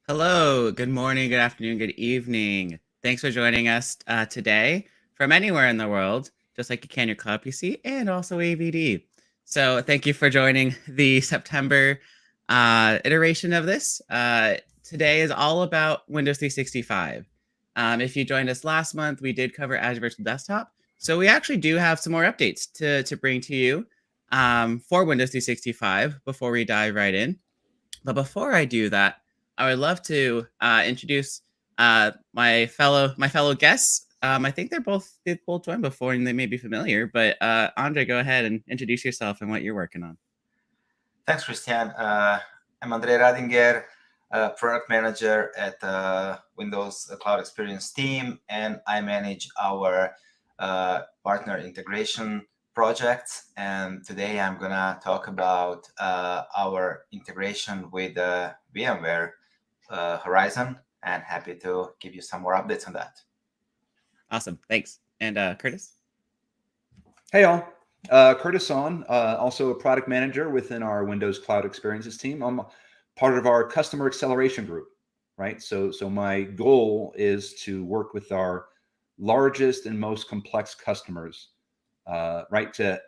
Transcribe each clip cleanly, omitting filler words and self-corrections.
Hello, good morning, good afternoon, good evening. Thanks for joining us today from anywhere in the world, just like you can your cloud PC and also AVD. So thank you for joining the September iteration of this. Today is all about Windows 365. If you joined us last month, we did cover Azure Virtual Desktop. So we actually do have some more updates to bring to you for Windows 365 before we dive right in. But before I do that, I would love to introduce my fellow guests. I think they've both joined before and they may be familiar. But Andre, go ahead and introduce yourself and what you're working on. Thanks, Christian. I'm Andre Radinger, product manager at Windows Cloud Experience team, and I manage our partner integration projects. And today I'm gonna talk about our integration with VMware Horizon, and happy to give you some more updates on that. Awesome, thanks. And Curtis? Hey y'all, Curtis on, also a product manager within our Windows Cloud Experiences team. I'm part of our customer acceleration group, right? So my goal is to work with our largest and most complex customers, right? To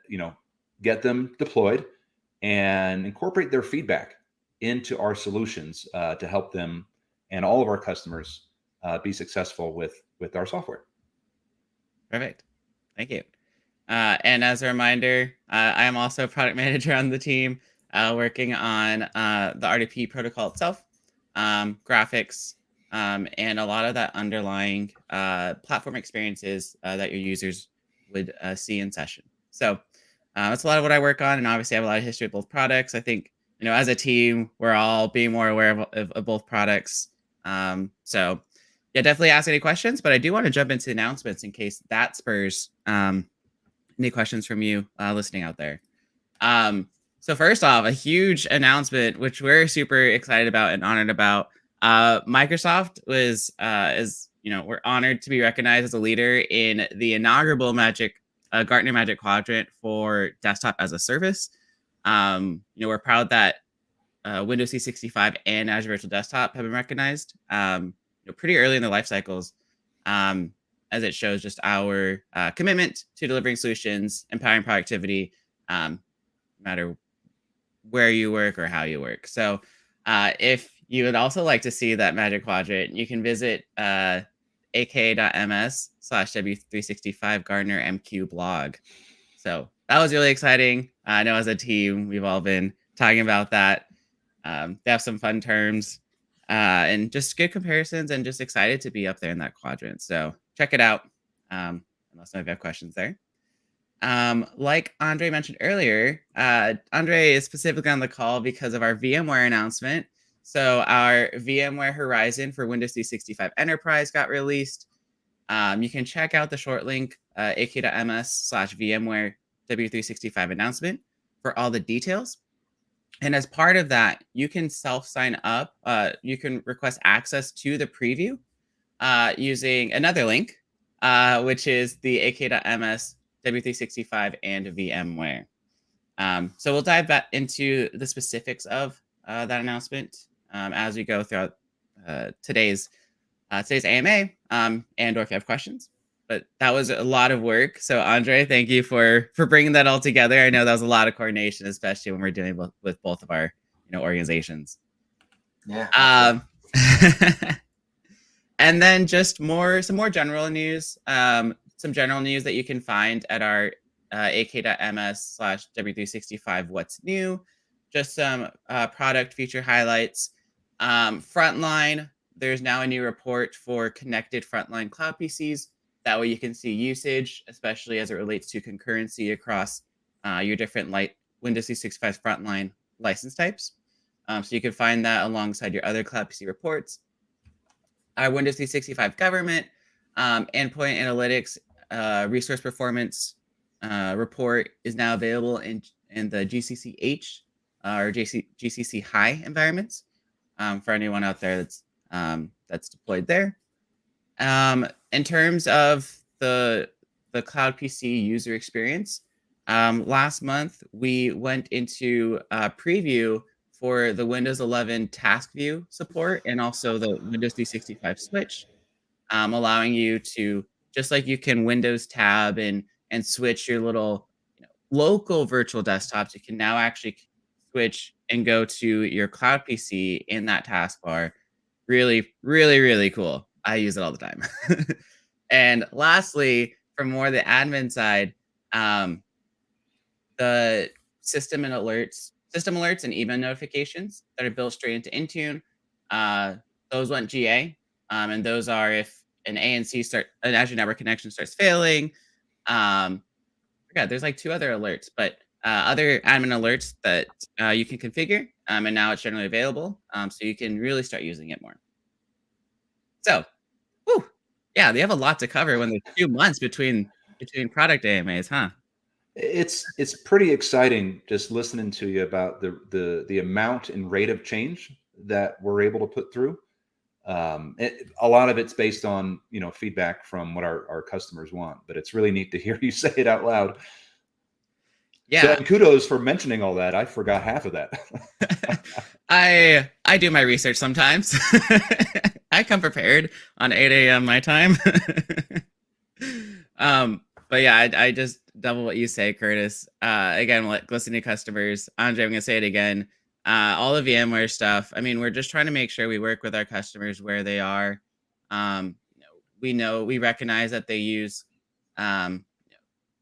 get them deployed and incorporate their feedback into our solutions to help them and all of our customers be successful with our software. Perfect, thank you. And as a reminder, I am also a product manager on the team, working on the RDP protocol itself, graphics, and a lot of that underlying platform experiences that your users would see in session. So that's a lot of what I work on, and obviously I have a lot of history with both products. I think, as a team, we're all being more aware of both products. So yeah, definitely ask any questions, but I do want to jump into the announcements in case that spurs any questions from you listening out there. So first off, a huge announcement, which we're super excited about and honored about. Microsoft we're honored to be recognized as a leader in the inaugural Gartner Magic Quadrant for desktop as a service. We're proud that Windows 365 and Azure Virtual Desktop have been recognized pretty early in their life cycles, as it shows just our commitment to delivering solutions, empowering productivity, no matter where you work or how you work. So if you would also like to see that Magic Quadrant, you can visit aka.ms/W365 Gartner MQ blog. So that was really exciting. I know as a team, we've all been talking about that. They have some fun terms and just good comparisons, and just excited to be up there in that quadrant. So check it out. Unless you have questions there. Like Andre mentioned earlier, Andre is specifically on the call because of our VMware announcement. So our VMware Horizon for Windows 365 Enterprise got released. You can check out the short link, ak.ms/VMware W365 announcement for all the details. And as part of that, you can self-sign up. You can request access to the preview using another link, which is the ak.ms W365 and VMware. So we'll dive back into the specifics of that announcement as we go throughout today's AMA, and or if you have questions. But that was a lot of work. So Andre, thank you for bringing that all together. I know that was a lot of coordination, especially when we're dealing with both of our organizations. Yeah. And then just some more general news. Some general news that you can find at our ak.ms/W365 What's New. Just some product feature highlights. Frontline, there's now a new report for connected Frontline cloud PCs. That way you can see usage, especially as it relates to concurrency across your different Windows 365 Frontline license types. So you can find that alongside your other cloud PC reports. Our Windows 365 Government Endpoint Analytics Resource Performance report is now available in the GCC-H or GCC High environments for anyone out there that's deployed there. In terms of the Cloud PC user experience, last month we went into preview for the Windows 11 Task View support and also the Windows 365 switch, allowing you to, just like you can Windows tab and switch your little, local virtual desktops, you can now actually switch and go to your Cloud PC in that taskbar. Really, really, really cool. I use it all the time. And lastly, for more the admin side, um, the system alerts and email notifications that are built straight into Intune, uh, those went GA, and those are if an Azure network connection starts failing. There's like two other alerts, but other admin alerts that you can configure, and now it's generally available, so you can really start using it more. So, whew, yeah, they have a lot to cover when there's 2 months between product AMAs, huh? It's pretty exciting just listening to you about the amount and rate of change that we're able to put through. A lot of it's based on feedback from what our customers want, but it's really neat to hear you say it out loud. Yeah. So, and kudos for mentioning all that. I forgot half of that. I do my research sometimes. I come prepared on 8 a.m. my time. But yeah, I just double what you say, Curtis. Again, listening to customers. Andre, I'm gonna say it again. All the VMware stuff. I mean, we're just trying to make sure we work with our customers where they are. We recognize that they use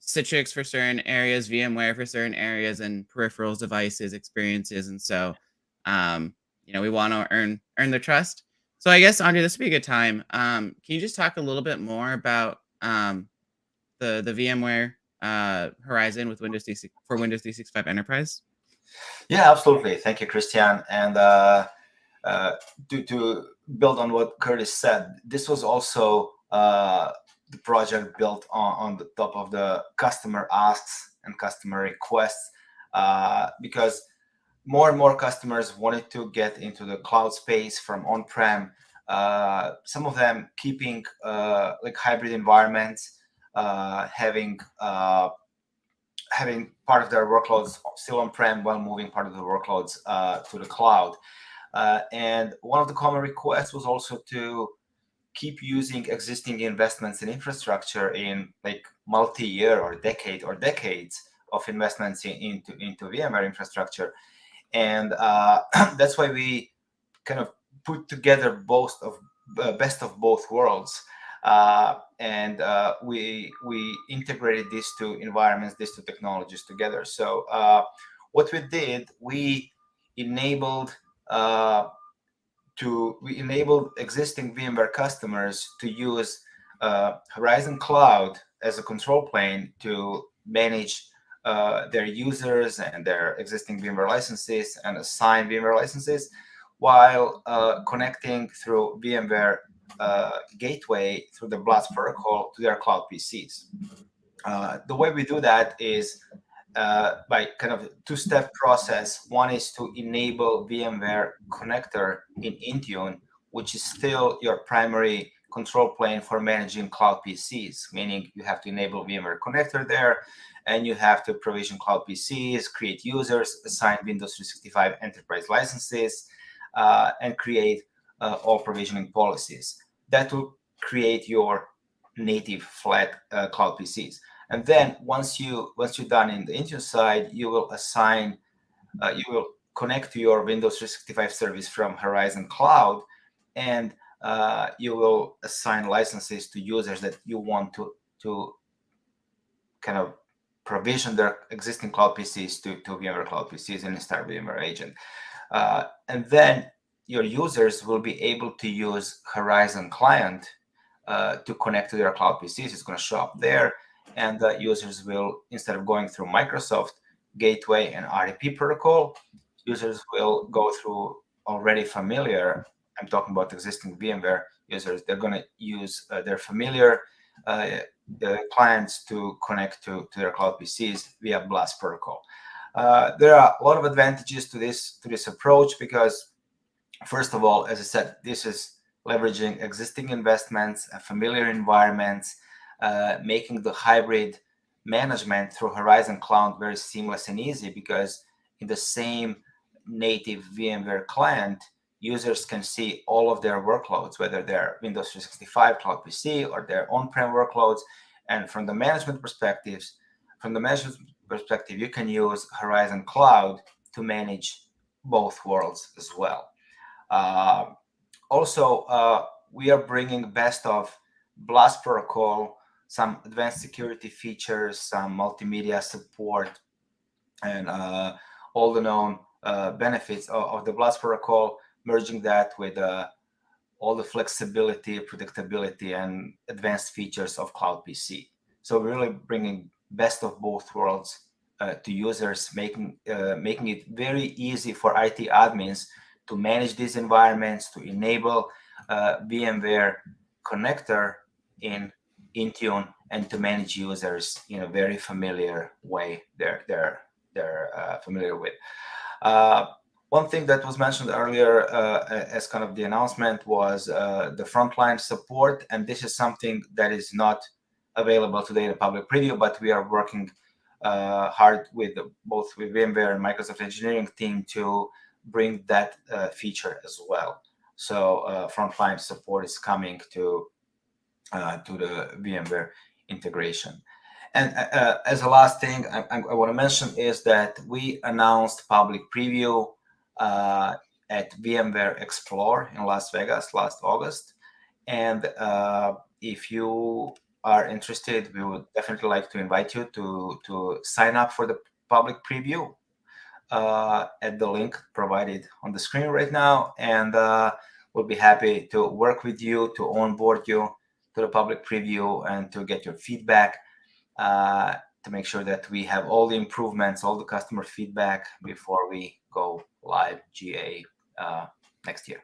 Citrix for certain areas, VMware for certain areas, and peripherals, devices, experiences, and so we want to earn their trust. So I guess, Andre, this would be a good time. Can you just talk a little bit more about the VMware Horizon with Windows 365 Enterprise? Yeah, absolutely. Thank you, Christian. And to build on what Curtis said, this was also the project built on the top of the customer asks and customer requests, because more and more customers wanted to get into the cloud space from on-prem. Some of them keeping like hybrid environments, having part of their workloads still on-prem while moving part of the workloads to the cloud. And one of the common requests was also to keep using existing investments in infrastructure in like multi-year or decades of investments into VMware infrastructure. And that's why we kind of put together best of both worlds. And we integrated these two environments, these two technologies together. So what we did, we enabled existing VMware customers to use Horizon Cloud as a control plane to manage their users and their existing VMware licenses and assign VMware licenses, while connecting through VMware gateway through the Blast protocol to their cloud PCs. The way we do that is by kind of a two-step process. One is to enable VMware connector in Intune, which is still your primary control plane for managing cloud PCs, meaning you have to enable VMware connector there, and you have to provision cloud PCs, create users, assign Windows 365 enterprise licenses, and create all provisioning policies. That will create your native flat cloud PCs. And then once you're done in the Intune side, you will connect to your Windows 365 service from Horizon Cloud, and you will assign licenses to users that you want to kind of provision their existing cloud PCs to VMware Cloud PCs and install VMware Agent. And then your users will be able to use Horizon Client to connect to their cloud PCs. It's going to show up there. And the users will, instead of going through Microsoft Gateway and RDP protocol, users will go through already familiar, I'm talking about existing VMware users, they're going to use their familiar clients to connect to their cloud PCs via Blast protocol. There are a lot of advantages to this approach because, first of all, as I said, this is leveraging existing investments, familiar environments, making the hybrid management through Horizon Cloud very seamless and easy, because in the same native VMware client, users can see all of their workloads, whether they're Windows 365 Cloud PC or their on-prem workloads. And from the management perspective, you can use Horizon Cloud to manage both worlds as well. Also, we are bringing best of Blast Protocol, some advanced security features, some multimedia support, and all the known benefits of the Blast Protocol, merging that with all the flexibility, predictability, and advanced features of Cloud PC. So we're really bringing best of both worlds to users, making it very easy for IT admins to manage these environments, to enable VMware connector in InTune, and to manage users in a very familiar way they're familiar with. One thing that was mentioned earlier as kind of the announcement was the frontline support, and this is something that is not available today in a public preview, but we are working hard with both with VMware and Microsoft engineering team to bring that feature as well. So frontline support is coming to the VMware integration. And as a last thing I want to mention is that we announced public preview at VMware Explore in Las Vegas last August. And if you are interested, we would definitely like to invite you to sign up for the public preview at the link provided on the screen right now. And we'll be happy to work with you, to onboard you to the public preview, and to get your feedback, to make sure that we have all the improvements, all the customer feedback before we go live GA next year.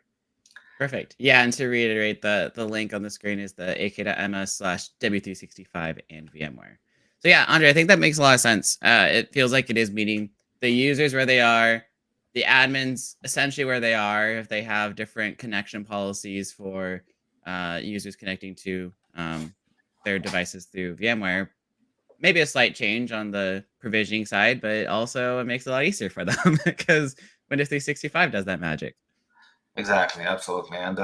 Perfect. Yeah, and to reiterate, the link on the screen is the ak.ms/w365 and VMware. So yeah, Andre, I think that makes a lot of sense. It feels like it is meeting the users where they are, the admins essentially where they are, if they have different connection policies for users connecting to their devices through VMware. Maybe a slight change on the provisioning side, but also it makes it a lot easier for them because Windows 365 does that magic. Exactly, absolutely. And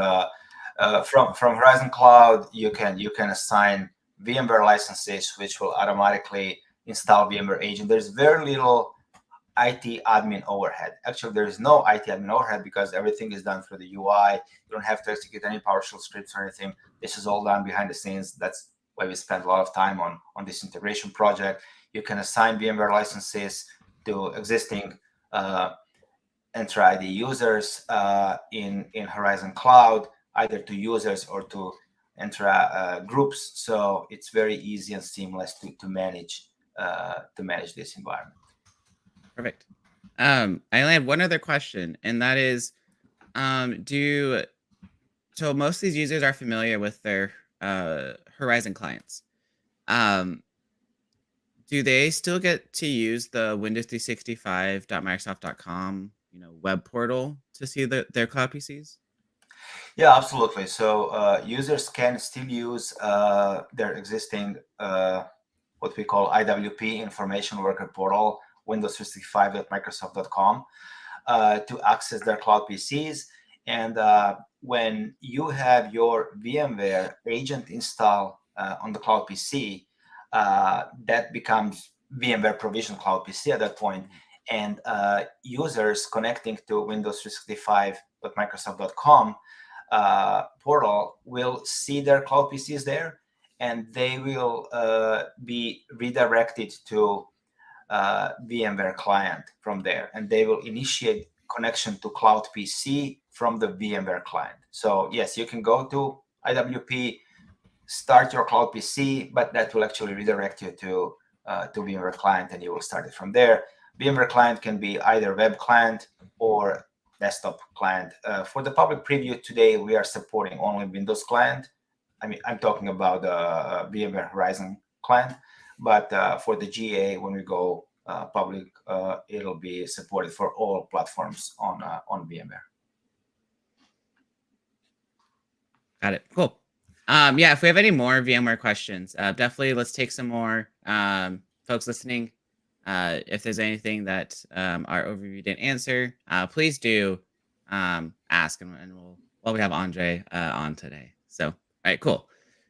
from Horizon Cloud, you can assign VMware licenses, which will automatically install VMware agent. There's very little IT admin overhead. Actually, there is no IT admin overhead because everything is done through the UI. You don't have to execute any PowerShell scripts or anything. This is all done behind the scenes. That's why we spend a lot of time on this integration project. You can assign VMware licenses to existing Entra ID users in Horizon Cloud, either to users or to Entra groups. So it's very easy and seamless to manage this environment. Perfect. I only have one other question, and that is, so most of these users are familiar with their Horizon clients. Do they still get to use the Windows 365.microsoft.com, web portal to see their cloud PCs? Yeah, absolutely. So users can still use their existing what we call IWP, Information Worker Portal, Windows 365.microsoft.com, to access their cloud PCs. And when you have your VMware agent installed on the cloud PC, that becomes VMware provision cloud PC at that point. And users connecting to Windows 365.microsoft.com portal will see their cloud PCs there, and they will be redirected to VMware client from there, and they will initiate connection to cloud PC from the VMware client. So yes, you can go to IWP, start your cloud PC, but that will actually redirect you to VMware client, and you will start it from there. VMware client can be either web client or desktop client. For the public preview today, we are supporting only Windows client. I mean, I'm talking about VMware Horizon client, but for the GA, when we go public, it'll be supported for all platforms on VMware. Got it. Cool. Yeah, if we have any more VMware questions, definitely let's take some more. Folks listening, if there's anything that our overview didn't answer, please do ask, and we have Andre on today. So, all right, cool.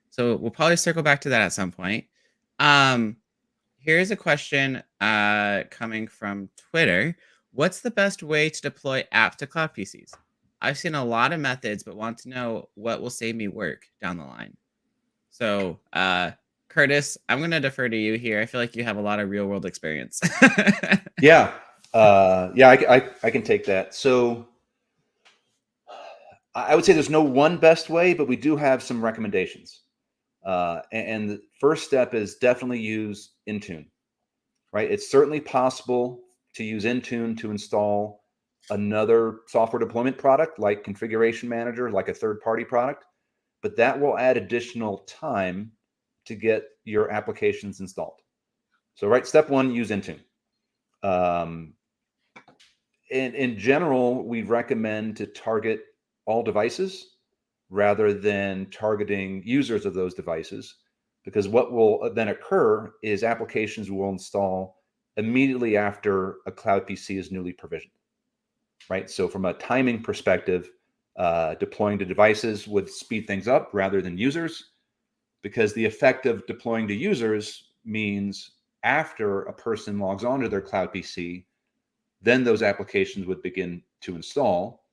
So we'll probably circle back to that at some point. Here's a question coming from Twitter. What's the best way to deploy apps to cloud PCs? I've seen a lot of methods, but want to know what will save me work down the line. So, Curtis, I'm going to defer to you here. I feel like you have a lot of real world experience. Yeah. I can take that. So I would say there's no one best way, but we do have some recommendations. And the first step is definitely use InTune, right? It's certainly possible to use InTune to install another software deployment product like Configuration Manager, like a third-party product, but that will add additional time to get your applications installed. So, right, step one, use InTune. In general, we recommend to target all devices rather than targeting users of those devices, because what will then occur is applications will install immediately after a cloud PC is newly provisioned, right? So from a timing perspective, deploying to devices would speed things up rather than users, because the effect of deploying to users means after a person logs onto their cloud PC, then those applications would begin to install.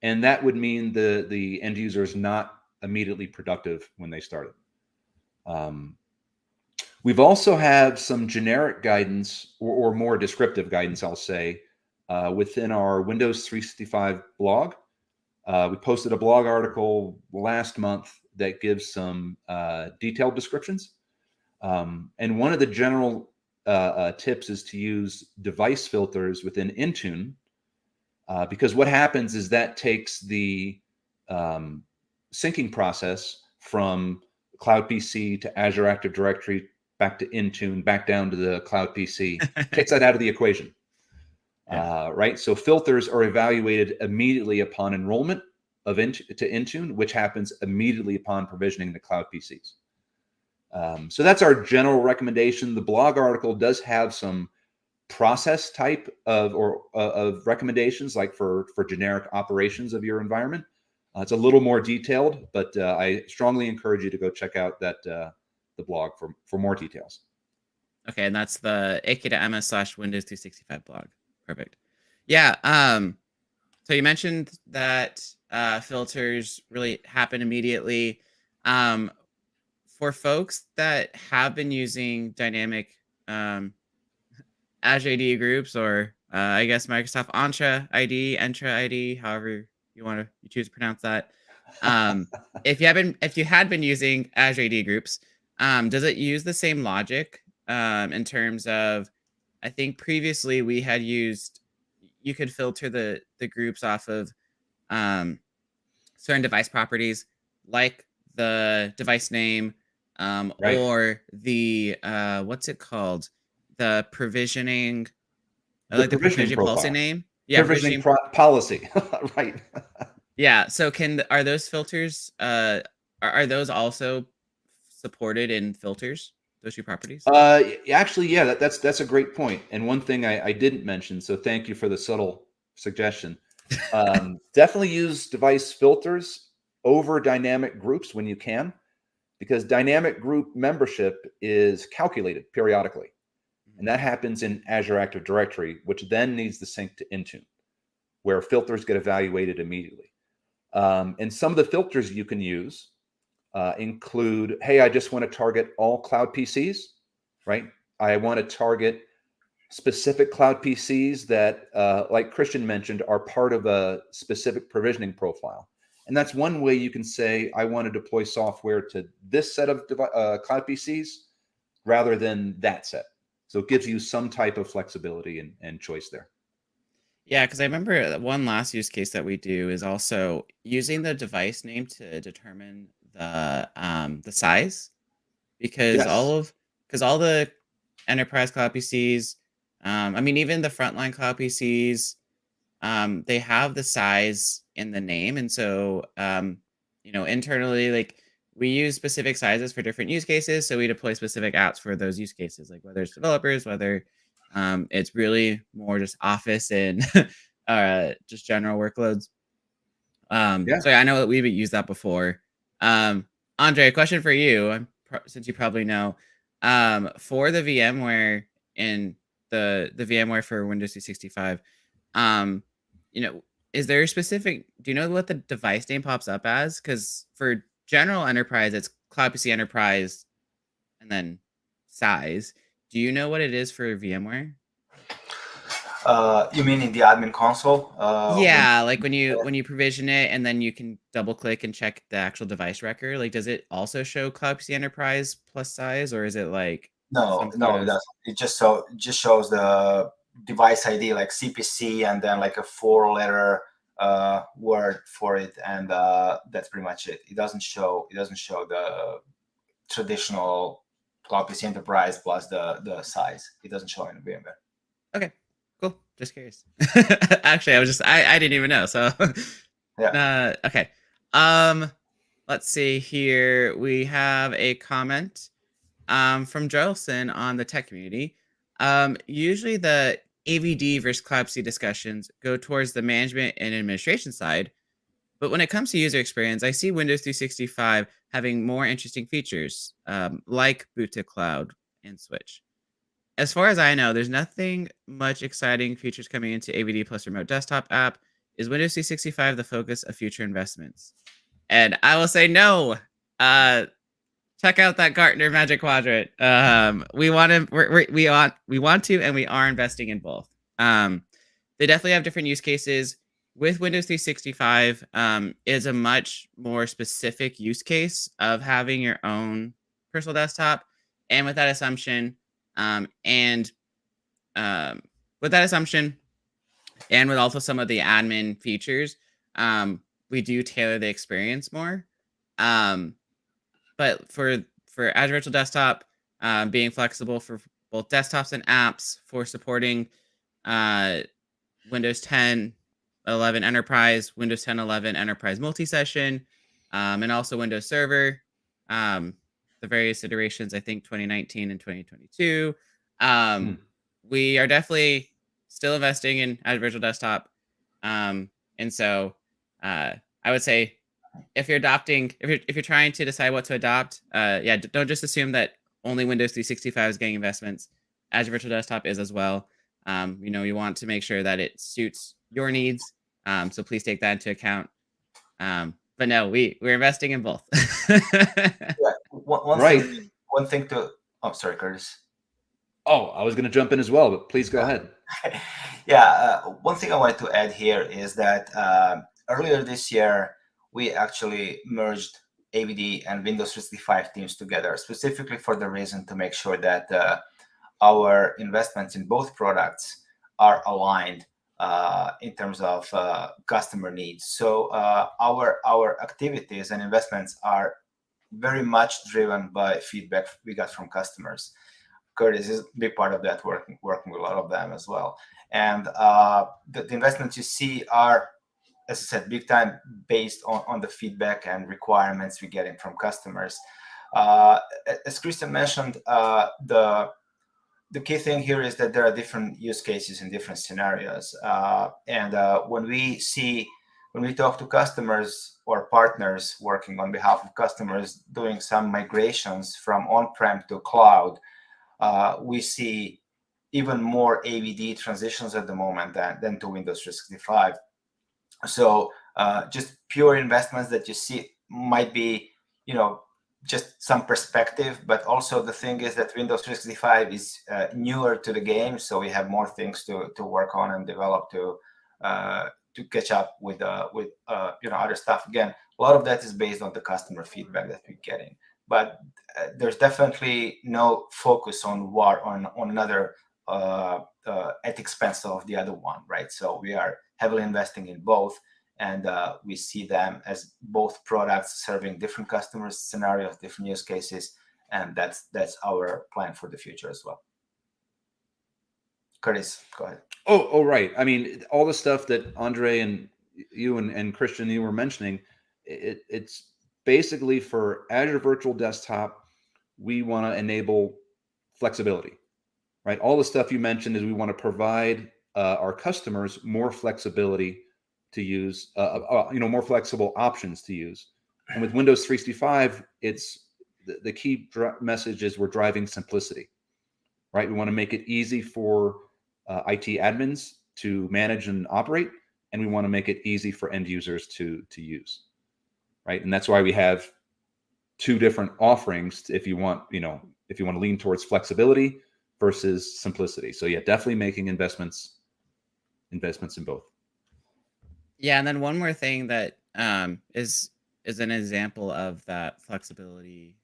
And that would mean the end user is not immediately productive when they started. We've also have some generic guidance or more descriptive guidance, I'll say, within our Windows 365 blog. We posted a blog article last month that gives some detailed descriptions. And one of the general tips is to use device filters within InTune, because what happens is that takes the syncing process from Cloud PC to Azure Active Directory, back to InTune, back down to the Cloud PC, takes that out of the equation. Yeah. Right? So filters are evaluated immediately upon enrollment to InTune, which happens immediately upon provisioning the Cloud PCs. So that's our general recommendation. The blog article does have some process type of recommendations, like for generic operations of your environment. It's a little more detailed, but I strongly encourage you to go check out that the blog for more details. Okay, and that's the ak.ms/Windows 365 blog. Perfect. Yeah. So you mentioned that filters really happen immediately. For folks that have been using dynamic Azure ID groups, or I guess Microsoft Entra ID, however you choose to pronounce that. If you had been using Azure ID groups, does it use the same logic in terms of, I think previously we had used, you could filter the groups off of certain device properties, like the device name, right, or the what's it called, the provisioning, like the provisioning policy name. Yeah, provisioning policy. Right. Yeah. So are those filters? Are those also supported in filters? Those two properties? Actually, yeah. That's a great point. And one thing I didn't mention, so thank you for the subtle suggestion. Definitely use device filters over dynamic groups when you can, because dynamic group membership is calculated periodically. And that happens in Azure Active Directory, which then needs to sync to InTune, where filters get evaluated immediately. And some of the filters you can use include, hey, I just want to target all cloud PCs, right? I want to target specific cloud PCs that, like Christian mentioned, are part of a specific provisioning profile. And that's one way you can say, I want to deploy software to this set of cloud PCs rather than that set. So it gives you some type of flexibility and choice there. Yeah, because I remember one last use case that we do is also using the device name to determine the size, because yes, all the enterprise cloud PCs, I mean, even the frontline cloud PCs, they have the size in the name, and so internally, like we use specific sizes for different use cases. So we deploy specific apps for those use cases, like whether it's developers, whether it's really more just office and just general workloads. Yeah. So yeah, I know that we've used that before. Andre, a question for you, since you probably know, for the VMware in the VMware for Windows 365, um, you know, is there a specific? Do you know what the device name pops up as? Because for general enterprise, it's Cloud PC Enterprise and then size. Do you know what it is for VMware? You mean in the admin console? Yeah, like when you provision it and then you can double click and check the actual device record. Like, does it also show Cloud PC Enterprise plus size, or is it like No, some no, it photos? doesn't. It just shows the device ID, like CPC, and then like a 4-letter word for it, and that's pretty much it. It doesn't show the traditional Cloud PC Enterprise plus the size. It doesn't show in VMware. Okay, cool. Just curious. Actually, I didn't even know. So, Yeah. okay. Let's see here. We have a comment from Joelson on the tech community. Usually the AVD versus Cloud PC discussions go towards the management and administration side, but when it comes to user experience, I see Windows 365 having more interesting features, like boot to cloud and switch. As far as I know, there's nothing much exciting features coming into AVD plus remote desktop app. Is Windows 365 the focus of future investments? And I will say no. Uh, Check out that Gartner Magic Quadrant. We want to, we want to, and we are investing in both. They definitely have different use cases. With Windows 365, is a much more specific use case of having your own personal desktop, and with that assumption, and with that assumption, and with also some of the admin features, we do tailor the experience more. Um, but for Azure Virtual Desktop, being flexible for both desktops and apps, for supporting uh, Windows 10, 11 Enterprise, Windows 10, 11 Enterprise multi-session, and also Windows Server, um, the various iterations, I think 2019 and 2022. We are definitely still investing in Azure Virtual Desktop. And so I would say if you're adopting, if you're trying to decide what to adopt, yeah, don't just assume that only Windows 365 is getting investments. Azure Virtual Desktop is as well. You want to make sure that it suits your needs. So please take that into account. But no, we're investing in both. Yeah. Right. One thing to. Oh, sorry, Curtis. Oh, I was going to jump in as well, but please go ahead. Yeah, one thing I wanted to add here is that earlier this year, we actually merged AVD and Windows 365 teams together, specifically for the reason to make sure that our investments in both products are aligned in terms of customer needs. So our activities and investments are very much driven by feedback we got from customers. Curtis is a big part of that, working with a lot of them as well. And the investments you see are, as I said, big time based on the feedback and requirements we're getting from customers. As Christian mentioned, the key thing here is that there are different use cases in different scenarios. And when we talk to customers or partners working on behalf of customers doing some migrations from on-prem to cloud, we see even more AVD transitions at the moment than to Windows 365. So just pure investments that you see might be, just some perspective, but also the thing is that Windows 365 is newer to the game, so we have more things to work on and develop to catch up with other stuff. Again, a lot of that is based on the customer feedback that we're getting, but there's definitely no focus on another at expense of the other one, right? So we are heavily investing in both, and we see them as both products serving different customer scenarios, different use cases, and that's our plan for the future as well. Curtis, go ahead. Oh, right. I mean, all the stuff that Andre and you and Christian, you were mentioning, it's basically for Azure Virtual Desktop, we want to enable flexibility, right? All the stuff you mentioned is we want to provide our customers more flexibility to use, more flexible options to use. And with Windows 365, it's the key message is we're driving simplicity, right? We want to make it easy for IT admins to manage and operate, and we want to make it easy for end users to use, right? And that's why we have two different offerings. If you want to lean towards flexibility versus simplicity. So yeah, definitely making investments in both. Yeah, and then one more thing that is an example of that flexibility,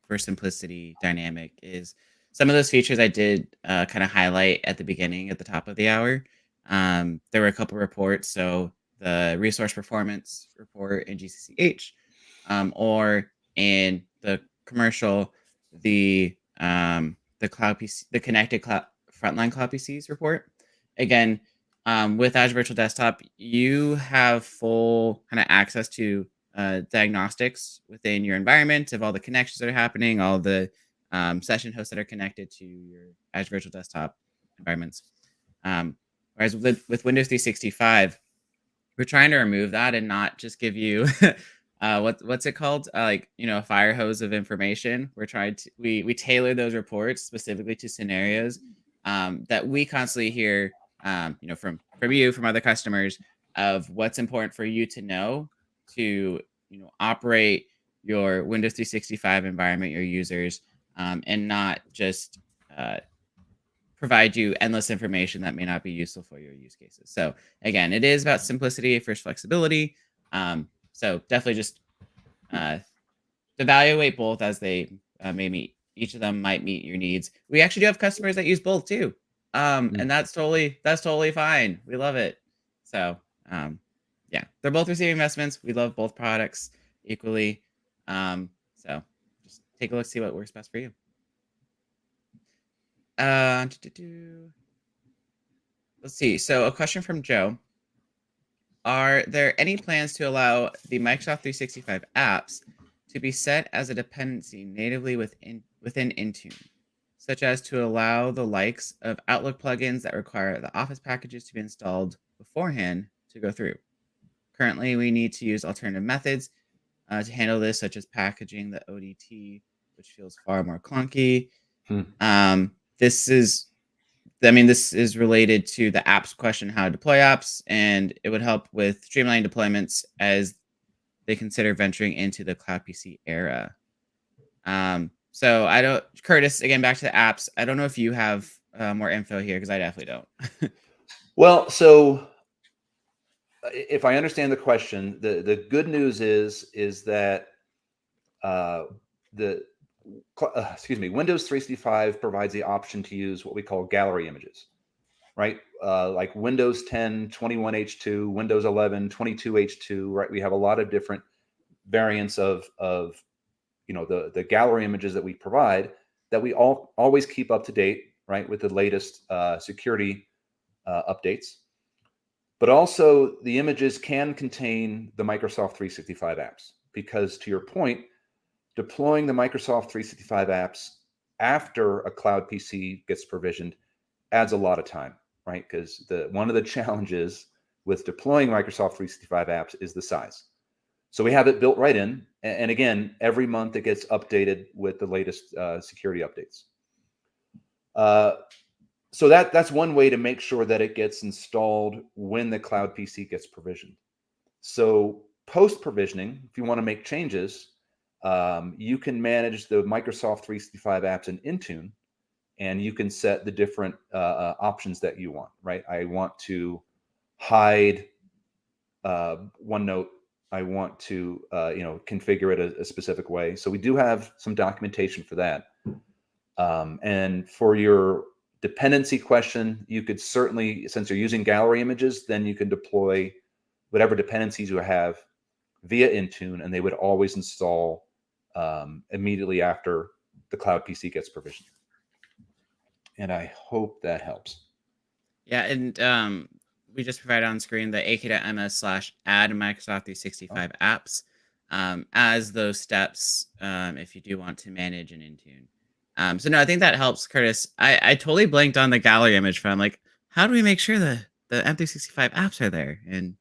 for simplicity dynamic is some of those features I did kind of highlight at the beginning, at the top of the hour. There were a couple reports, so the resource performance report in GCCH, or in the commercial, the cloud PC, the connected cloud frontline cloud PCs report. Again, with Azure Virtual Desktop, you have full kind of access to diagnostics within your environment of all the connections that are happening, all the session hosts that are connected to your Azure Virtual Desktop environments. Whereas with Windows 365, we're trying to remove that and not just give you what's it called, a fire hose of information. We're trying to we tailor those reports specifically to scenarios that we constantly hear from you, from other customers, of what's important for you to know to operate your Windows 365 environment, your users, and not just provide you endless information that may not be useful for your use cases. So again, it is about simplicity versus flexibility. So definitely just evaluate both as they may meet. Each of them might meet your needs. We actually do have customers that use both too, and that's totally fine. We love it. So yeah, they're both receiving investments. We love both products equally. So just take a look, see what works best for you. Let's see. So a question from Joe. Are there any plans to allow the Microsoft 365 apps to be set as a dependency natively within InTune, such as to allow the likes of Outlook plugins that require the Office packages to be installed beforehand to go through? Currently, we need to use alternative methods to handle this, such as packaging the ODT, which feels far more clunky. This is related to the apps question, how to deploy apps, and it would help with streamlining deployments as they consider venturing into the cloud PC era. So Curtis, again, back to the apps. I don't know if you have more info here, because I definitely don't. Well, so if I understand the question, the good news is that Windows 365 provides the option to use what we call gallery images, right? Like Windows 10, 21H2, Windows 11, 22H2, right? We have a lot of different variants of the gallery images that we provide that we always keep up to date, right, with the latest security updates. But also the images can contain the Microsoft 365 apps, because to your point, deploying the Microsoft 365 apps after a cloud PC gets provisioned adds a lot of time, right? Because one of the challenges with deploying Microsoft 365 apps is the size. So we have it built right in. And again, every month it gets updated with the latest security updates. So that's one way to make sure that it gets installed when the cloud PC gets provisioned. So post-provisioning, if you want to make changes, you can manage the Microsoft 365 apps in InTune, and you can set the different options that you want, right? I want to hide OneNote. I want to configure it a specific way. So we do have some documentation for that. And for your dependency question, you could certainly, since you're using gallery images, then you can deploy whatever dependencies you have via InTune, and they would always install immediately after the cloud PC gets provisioned. And I hope that helps. Yeah, and we just provided on screen the ak.ms/add Microsoft 365 apps. as those steps if you do want to manage an Intune. So no, I think that helps, Curtis. I totally blanked on the gallery image from like, how do we make sure the M365 apps are there? And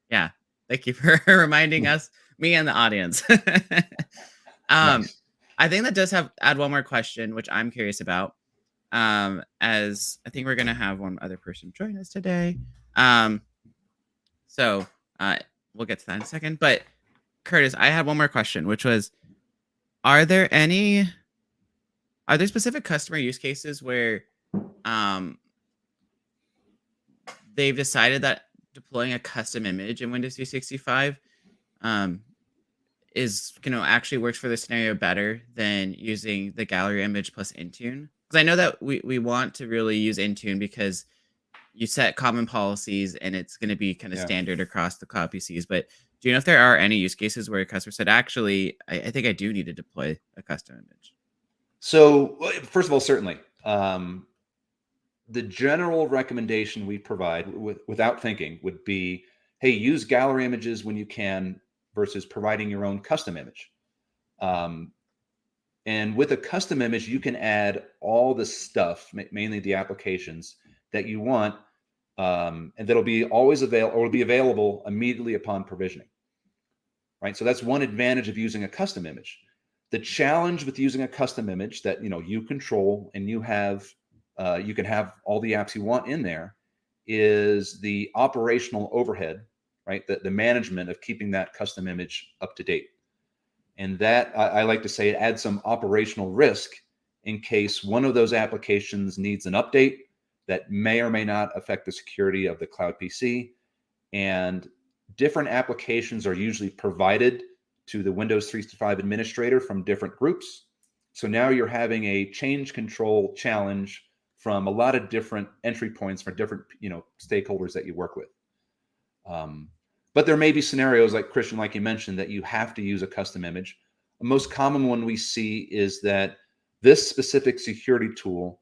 yeah, thank you for reminding us, me and the audience. Nice. I think that does add one more question, which I'm curious about. As I think we're gonna have one other person join us today. So we'll get to that in a second. But Curtis, I had one more question, which was, are there specific customer use cases where they've decided that deploying a custom image in Windows 365 is actually works for the scenario better than using the gallery image plus Intune? Because I know that we want to really use Intune because you set common policies and it's going to be kind of standard across the cloud PCs. But do you know if there are any use cases where a customer said, actually, I think I do need to deploy a custom image? So first of all, certainly. The general recommendation we provide without thinking would be, hey, use gallery images when you can versus providing your own custom image. And with a custom image, you can add all the stuff, mainly the applications that you want, and that'll be always available, or will be available immediately upon provisioning. Right. So that's one advantage of using a custom image. The challenge with using a custom image that you control and you can have all the apps you want in there is the operational overhead, right? The management of keeping that custom image up to date. And that, I like to say, it adds some operational risk in case one of those applications needs an update that may or may not affect the security of the cloud PC. And different applications are usually provided to the Windows 365 administrator from different groups. So now you're having a change control challenge from a lot of different entry points for different stakeholders that you work with. But there may be scenarios like Christian, like you mentioned, that you have to use a custom image. The most common one we see is that this specific security tool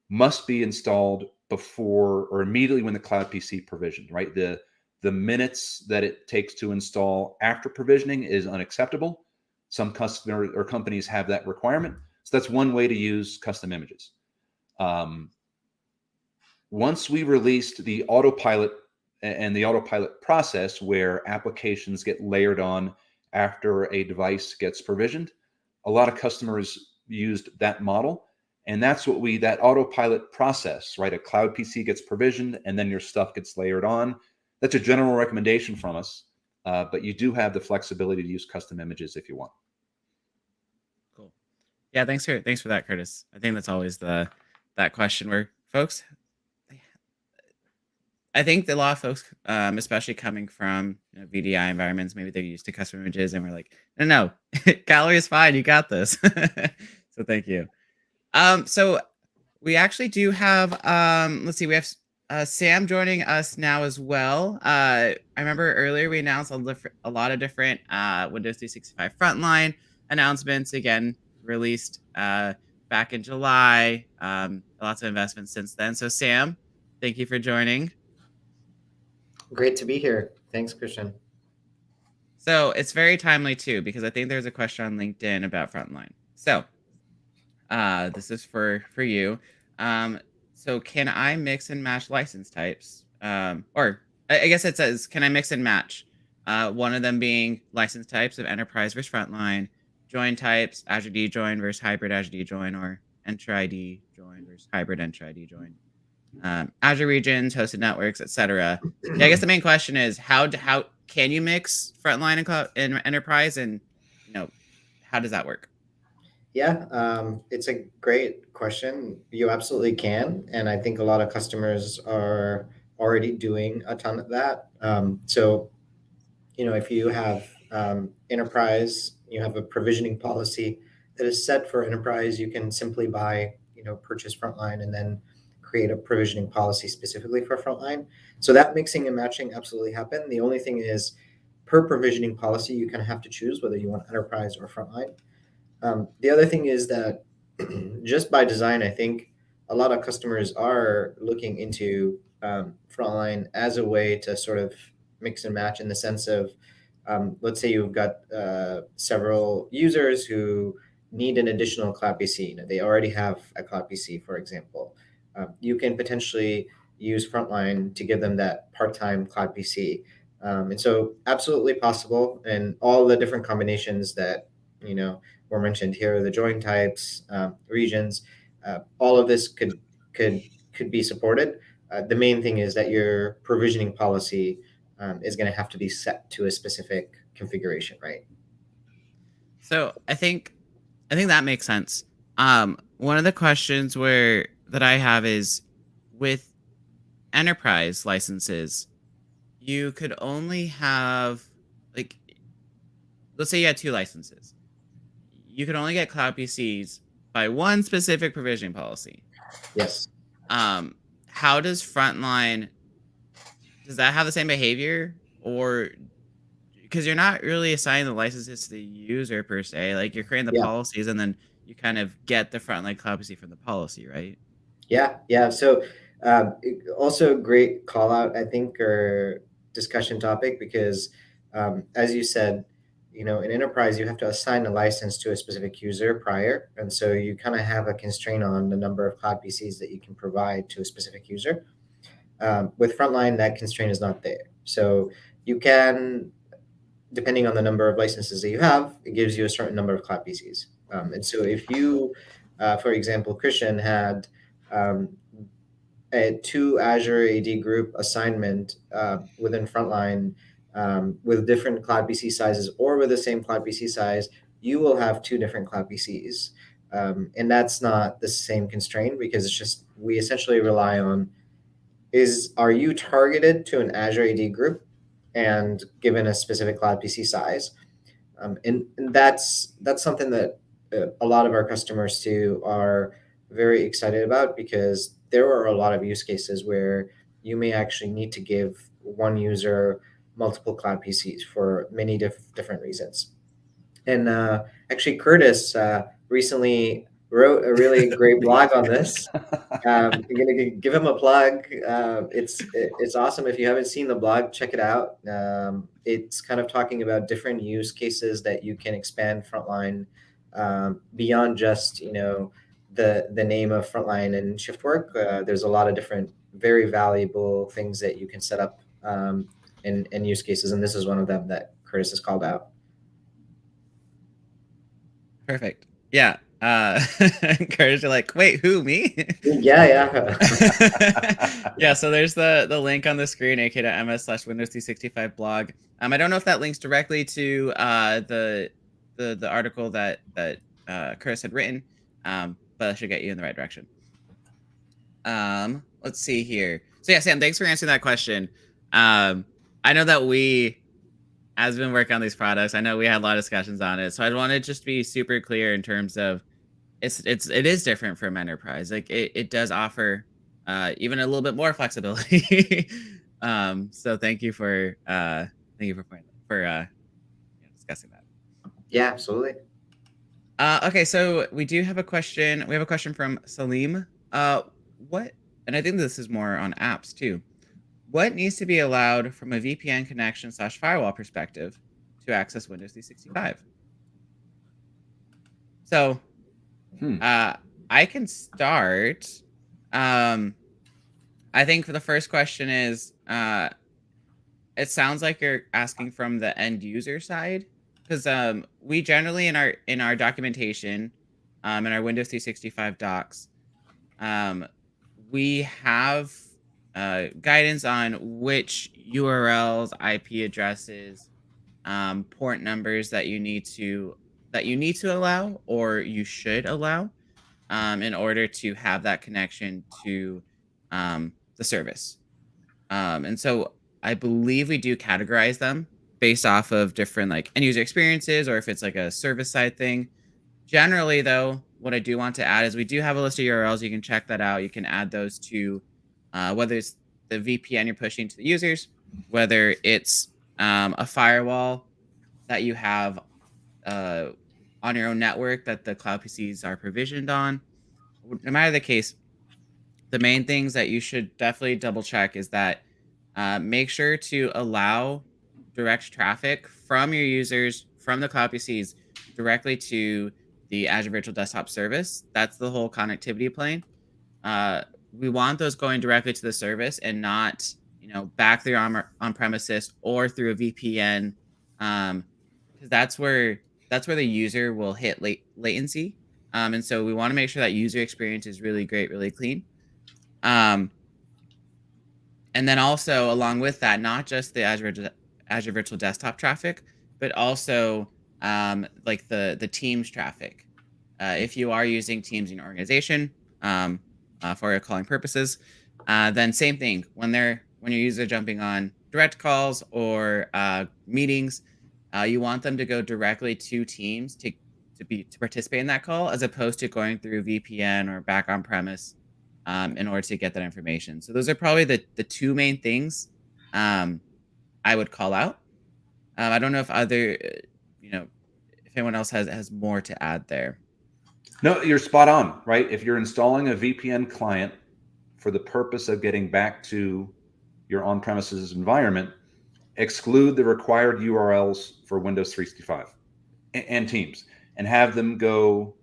must be installed before or immediately when the cloud PC provisioned, right? The minutes that it takes to install after provisioning is unacceptable. Some customers or companies have that requirement. So that's one way to use custom images. Once we released the autopilot and the autopilot process where applications get layered on after a device gets provisioned, a lot of customers used that model. And that's that autopilot process, right? A cloud PC gets provisioned and then your stuff gets layered on. That's a general recommendation from us, but you do have the flexibility to use custom images if you want. Cool. Yeah, thanks for that, Curtis. I think that's always that question where folks, I think a lot of folks, especially coming from VDI environments, maybe they're used to custom images, and we're like, no, gallery is fine, you got this. So thank you. So we actually do have, let's see, we have Sam joining us now as well. I remember earlier we announced a lot of different Windows 365 Frontline announcements, again, released back in July. Lots of investments since then. So Sam, thank you for joining. Great to be here. Thanks, Christian. So it's very timely too, because I think there's a question on LinkedIn about Frontline. So this is for you. So can I mix and match license types? Or I guess it says, can I mix and match? One of them being license types of enterprise versus Frontline, join types, Azure D join versus hybrid Azure D join, or Entra ID join versus hybrid Entra ID join. Azure regions, hosted networks, etc. Yeah, I guess the main question is how can you mix Frontline and cloud and enterprise, and how does that work? Yeah, it's a great question. You absolutely can, and I think a lot of customers are already doing a ton of that. So, if you have enterprise, you have a provisioning policy that is set for enterprise. You can simply buy, purchase Frontline, and then create a provisioning policy specifically for Frontline. So that mixing and matching absolutely happen. The only thing is, per provisioning policy, you kind of have to choose whether you want enterprise or Frontline. The other thing is that just by design, I think a lot of customers are looking into Frontline as a way to sort of mix and match in the sense of Let's say you've got several users who need an additional cloud PC. You know, they already have a cloud PC, for example. You can potentially use Frontline to give them that part-time cloud PC. And so absolutely possible. And all the different combinations that, you know, were mentioned here, the join types, regions, all of this could could be supported. The main thing is that your provisioning policy is going to have to be set to a specific configuration, right? So I think that makes sense. One of the questions that I have is with enterprise licenses, you could only have like let's say you had 2 licenses. You could only get cloud PCs by one specific provisioning policy. Yes. How does Frontline does that have the same behavior, or because you're not really assigning the licenses to the user per se, like you're creating the Yeah. policies and then you kind of get the Frontline cloud PC from the policy, right? Yeah. So also great call out, I think, or discussion topic, because as you said, you know, in enterprise, you have to assign a license to a specific user prior. And so you kind of have a constraint on the number of cloud PCs that you can provide to a specific user. With Frontline, that constraint is not there. So you can, depending on the number of licenses that you have, it gives you a certain number of cloud PCs. And so if you, for example, Christian had a 2 Azure AD group assignment within Frontline with different cloud PC sizes or with the same cloud PC size, you will have 2 different cloud PCs. And that's not the same constraint, because it's just we essentially rely on are you targeted to an Azure AD group and given a specific cloud PC size? And that's something that a lot of our customers too are very excited about, because there are a lot of use cases where you may actually need to give one user multiple cloud PCs for many different reasons. And actually, Curtis recently wrote a really great blog on this. I'm gonna give him a plug. It's awesome. If you haven't seen the blog, check it out. It's kind of talking about different use cases that you can expand Frontline beyond just, you know, the name of Frontline and shift work. There's a lot of different very valuable things that you can set up in use cases, and this is one of them that Curtis has called out. Perfect. Yeah. Encourage you like, wait, who, me? Yeah. Yeah, so there's the link on the screen, ak.ms/Windows 365 blog. I don't know if that links directly to the article that Chris had written, but that should get you in the right direction. Let's see here. So yeah, Sam, thanks for answering that question. I know that as we've been working on these products, I know we had a lot of discussions on it. So I want to just be super clear in terms of it is different from enterprise. Like it does offer even a little bit more flexibility. So thank you for discussing that. Yeah, absolutely. Okay, so we do have a question. We have a question from Salim. And I think this is more on apps too. What needs to be allowed from a VPN connection / firewall perspective to access Windows 365? So, I can start. I think for the first question is, it sounds like you're asking from the end user side, because we generally in our documentation, in our Windows 365 docs, we have guidance on which URLs, IP addresses, port numbers that you need to allow, or you should allow, in order to have that connection to the service. And so I believe we do categorize them based off of different like end user experiences, or if it's like a service side thing. Generally, though, what I do want to add is we do have a list of URLs. You can check that out. You can add those to whether it's the VPN you're pushing to the users, whether it's a firewall that you have on your own network that the cloud PCs are provisioned on. No matter the case, the main things that you should definitely double check is that make sure to allow direct traffic from your users, from the cloud PCs, directly to the Azure Virtual Desktop Service. That's the whole connectivity plane. Uh, we want those going directly to the service and not, back through on premises or through a VPN, because that's where the user will hit latency. And so we want to make sure that user experience is really great, really clean. Um, and then also along with that, not just the Azure Virtual Desktop traffic, but also like the Teams traffic. If you are using Teams in your organization for your calling purposes, then same thing. When your users are jumping on direct calls or meetings, you want them to go directly to Teams to participate in that call, as opposed to going through VPN or back on premise in order to get that information. So those are probably the two main things I would call out. I don't know if if anyone else has more to add there. No, you're spot on, right? If you're installing a VPN client for the purpose of getting back to your on-premises environment, exclude the required URLs for Windows 365 and Teams, and have them go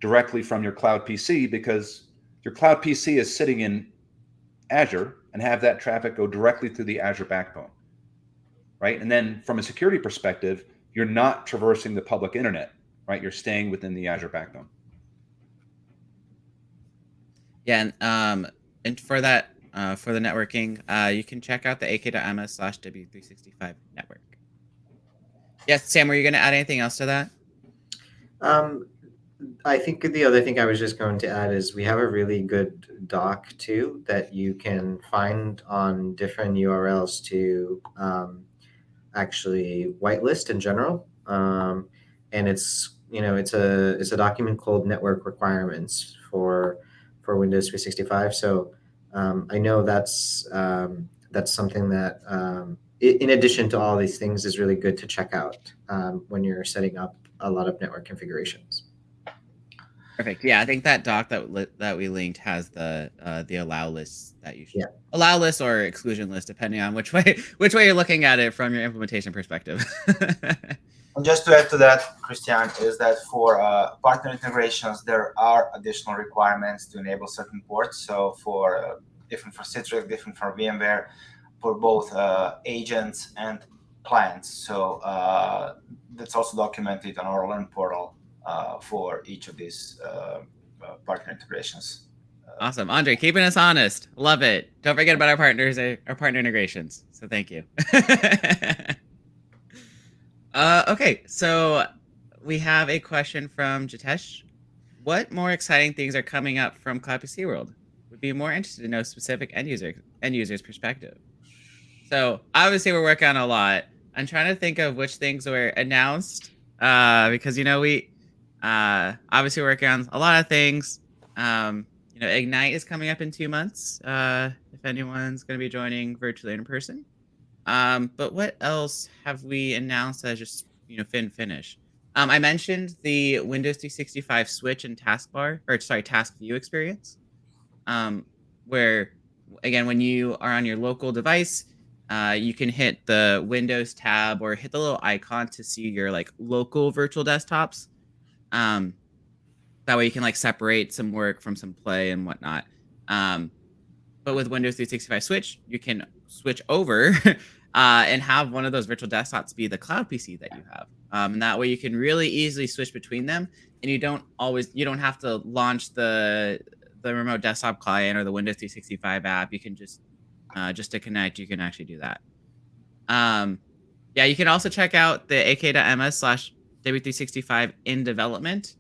directly from your cloud PC, because your cloud PC is sitting in Azure, and have that traffic go directly through the Azure backbone, right? And then from a security perspective, you're not traversing the public internet, right? You're staying within the Azure backbone. Yeah, and for that, for the networking, you can check out the ak.ms/w365 network. Yes, Sam, were you going to add anything else to that? I think the other thing I was just going to add is we have a really good doc too that you can find on different URLs to actually whitelist in general, and it's a document called Network Requirements for Windows 365. So I know that's something that in addition to all these things is really good to check out when you're setting up a lot of network configurations. Perfect. Yeah, I think that doc that we linked has the allow lists that you should allow list or exclusion list, depending on which way you're looking at it from your implementation perspective. And just to add to that, Christian, is that for partner integrations, there are additional requirements to enable certain ports. So for different for Citrix, different for VMware, for both agents and clients. So that's also documented on our Learn portal for each of these partner integrations. Awesome. Andre, keeping us honest. Love it. Don't forget about our partners, our partner integrations. So thank you. Okay, so we have a question from Jitesh. What more exciting things are coming up from Cloud PC World? Would be more interested to know specific end users perspective. So obviously we're working on a lot. I'm trying to think of which things were announced because we obviously working on a lot of things. Ignite is coming up in 2 months. If anyone's going to be joining virtually in person. But what else have we announced as just finish? I mentioned the Windows 365 switch and task view experience, where again, when you are on your local device, you can hit the Windows tab or hit the little icon to see your local virtual desktops. That way you can separate some work from some play and whatnot. But with Windows 365 Switch, you can switch over and have one of those virtual desktops be the cloud PC that you have. And that way you can really easily switch between them, and you don't have to launch the remote desktop client or the Windows 365 app. You can just to connect, you can actually do that. You can also check out the ak.ms/w365 in development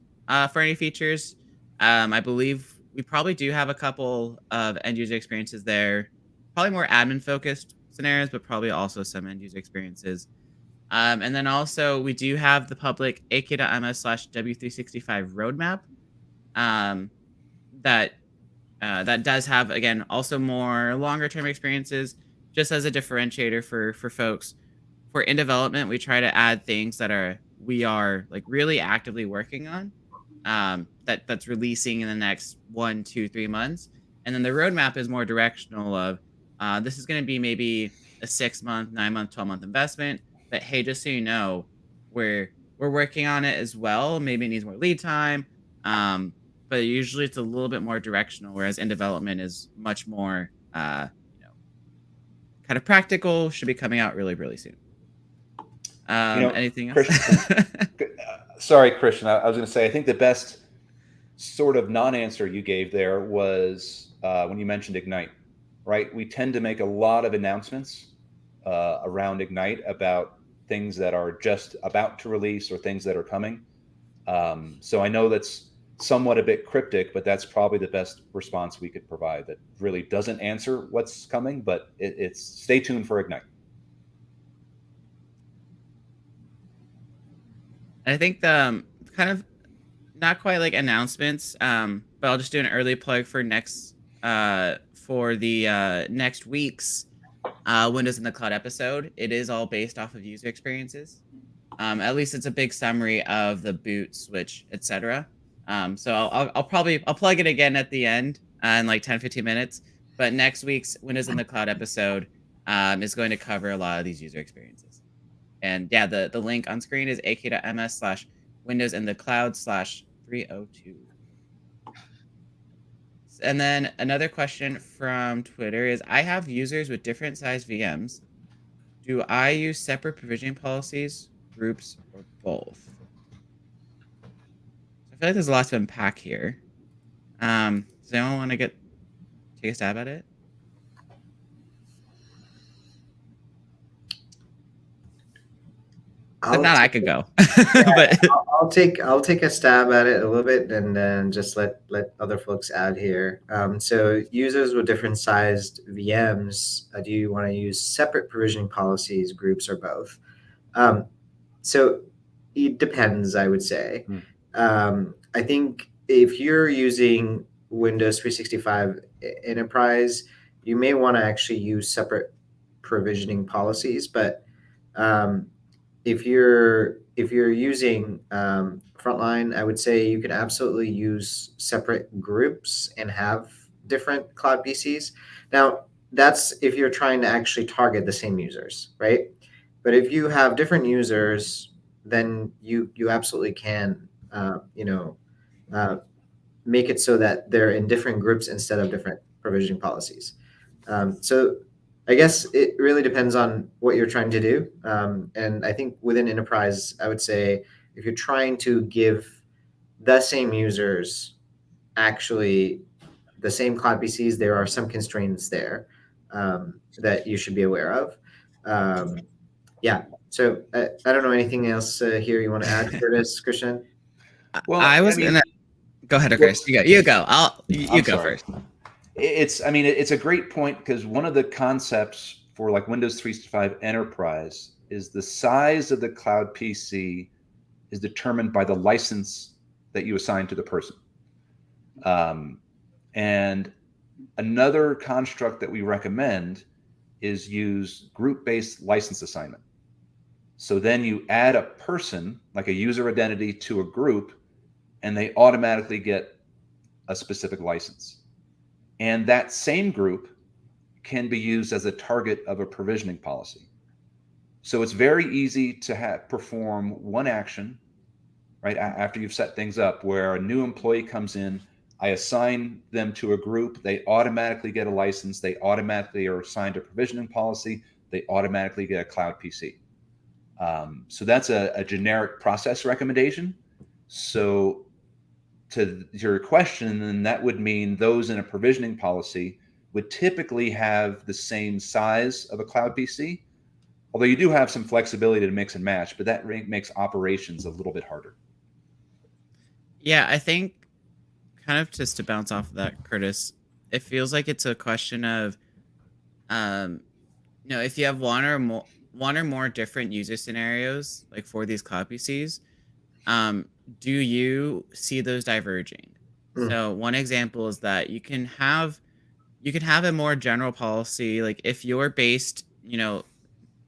for any features. I believe we probably do have a couple of end user experiences there, probably more admin focused scenarios, but probably also some end user experiences. And then also we do have the public ak.ms/w365 roadmap that does have, again, also more longer term experiences, just as a differentiator for folks. For in development, we try to add things that we are really actively working on, that's releasing in the next 1, 2, 3 months. And then the roadmap is more directional of this is going to be maybe a 6-month, 9-month, 12-month investment. that, hey, just so you know, we're working on it as well. Maybe it needs more lead time. But usually it's a little bit more directional, whereas in development is much more kind of practical, should be coming out really, really soon. Anything else? Sorry, Christian. I was going to say, I think the best sort of non-answer you gave there was when you mentioned Ignite, right? We tend to make a lot of announcements around Ignite about things that are just about to release or things that are coming. So I know that's somewhat a bit cryptic, but that's probably the best response we could provide that really doesn't answer what's coming, but it's stay tuned for Ignite. I think the kind of not quite like announcements, but I'll just do an early plug for next week's Windows in the Cloud episode. It is all based off of user experiences. At least it's a big summary of the boot, switch, etc. So I'll plug it again at the end in like 10-15 minutes. But next week's Windows in the Cloud episode is going to cover a lot of these user experiences. And yeah, the link on screen is ak.ms/Windows in the Cloud/302. And then another question from Twitter is, I have users with different size VMs. Do I use separate provisioning policies, groups, or both? I feel like there's a lot to unpack here. Does anyone want to take a stab at it? If not, I could go. But I'll take a stab at it a little bit, and then just let other folks add here. So users with different sized VMs, do you want to use separate provisioning policies, groups, or both? So it depends, I would say. I think if you're using Windows 365 Enterprise, you may want to actually use separate provisioning policies, but if you're using Frontline, I would say you can absolutely use separate groups and have different cloud PCs. Now, that's if you're trying to actually target the same users, right? But if you have different users, then you absolutely can, make it so that they're in different groups instead of different provisioning policies. So I guess it really depends on what you're trying to do. And I think within enterprise, I would say if you're trying to give the same users actually the same cloud PCs, there are some constraints there that you should be aware of. Yeah. So I don't know anything else here you want to add, Curtis, Christian? Well, gonna go ahead, Chris. You go. You go first. It's a great point, because one of the concepts for like Windows 365 Enterprise is the size of the cloud PC is determined by the license that you assign to the person. And another construct that we recommend is use group-based license assignment. So then you add a person, like a user identity, to a group, and they automatically get a specific license. And that same group can be used as a target of a provisioning policy. So it's very easy to perform one action, right, after you've set things up, where a new employee comes in, I assign them to a group, they automatically get a license, they automatically are assigned a provisioning policy, they automatically get a cloud PC. So that's a generic process recommendation. So to your question, then that would mean those in a provisioning policy would typically have the same size of a cloud PC, although you do have some flexibility to mix and match, but that makes operations a little bit harder. Yeah, I think kind of just to bounce off of that, Curtis, it feels like it's a question of, if you have one or more different user scenarios, like for these cloud PCs, do you see those diverging? So one example is that you can have a more general policy, like if you're based,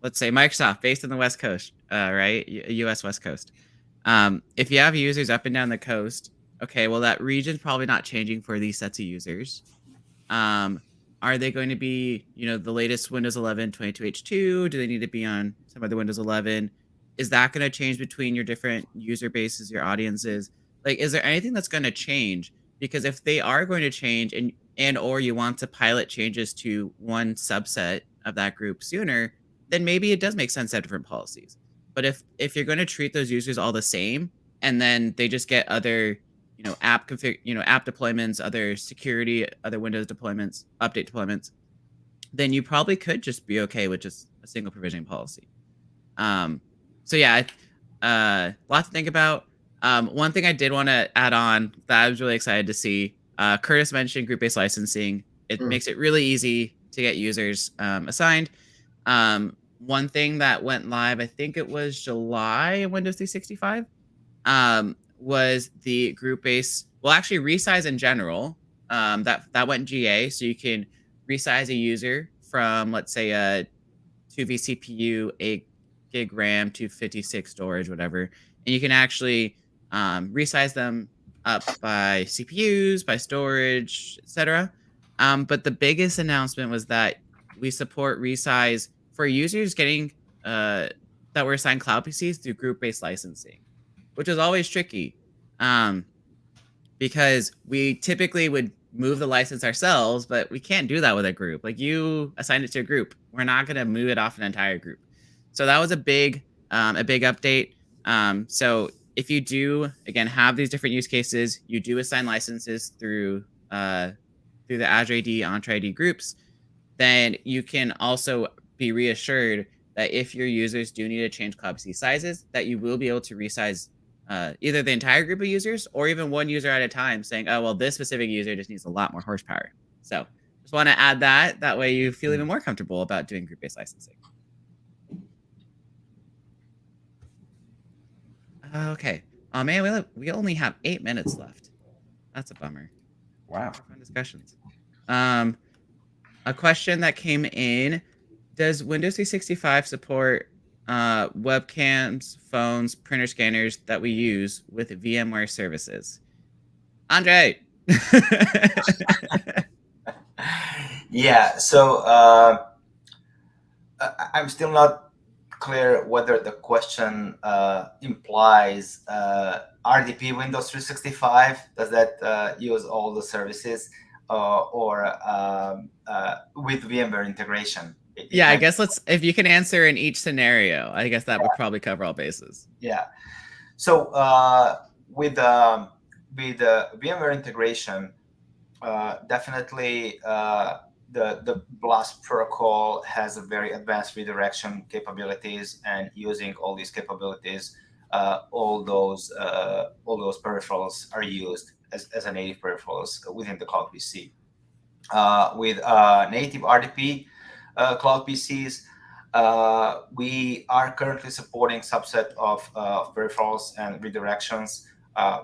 let's say Microsoft based on the West Coast, right, U.S. West Coast. If you have users up and down the coast, okay, well that region's probably not changing for these sets of users. are they going to be, the latest Windows 11 22H2? Do they need to be on some other Windows 11? Is that going to change between your different user bases, your audiences? Like, is there anything that's going to change? Because if they are going to change and or you want to pilot changes to one subset of that group sooner, then maybe it does make sense to have different policies. But if you're going to treat those users all the same and then they just get other app app deployments, other security, other Windows deployments, update deployments, then you probably could just be okay with just a single provisioning policy. So yeah, a lot to think about. One thing I did want to add on that I was really excited to see, Curtis mentioned group-based licensing. It makes it really easy to get users assigned. One thing that went live, I think it was July in Windows 365, was the group-based, well, actually resize in general. That went GA, so you can resize a user from, let's say, a 2 vCPU, 8 gig RAM, 256 storage, whatever, and you can actually resize them up by CPUs, by storage, etc. But the biggest announcement was that we support resize for users getting that were assigned cloud PCs through group-based licensing, which is always tricky, because we typically would move the license ourselves, but we can't do that with a group. Like, you assigned it to a group, we're not going to move it off an entire group. So that was a big update. So if you do, again, have these different use cases, you do assign licenses through the Azure AD, Entra ID groups, then you can also be reassured that if your users do need to change cloud PC sizes, that you will be able to resize either the entire group of users or even one user at a time, saying, oh, well, this specific user just needs a lot more horsepower. So just want to add that. That way you feel even more comfortable about doing group-based licensing. Okay. Oh, man, we only have 8 minutes left. That's a bummer. Wow. Fun discussions. A question that came in: does Windows 365 support webcams, phones, printer scanners that we use with VMware services? Andre. Yeah. So I'm still not clear whether the question implies RDP Windows 365. Does that use all the services, or with VMware integration? Yeah, I guess if you can answer in each scenario, I guess that would probably cover all bases. Yeah. So with VMware integration, definitely the BLAST protocol has a very advanced redirection capabilities, and using all these capabilities, all those peripherals are used as a native peripherals within the cloud PC. With native RDP cloud PCs, we are currently supporting subset of peripherals and redirections.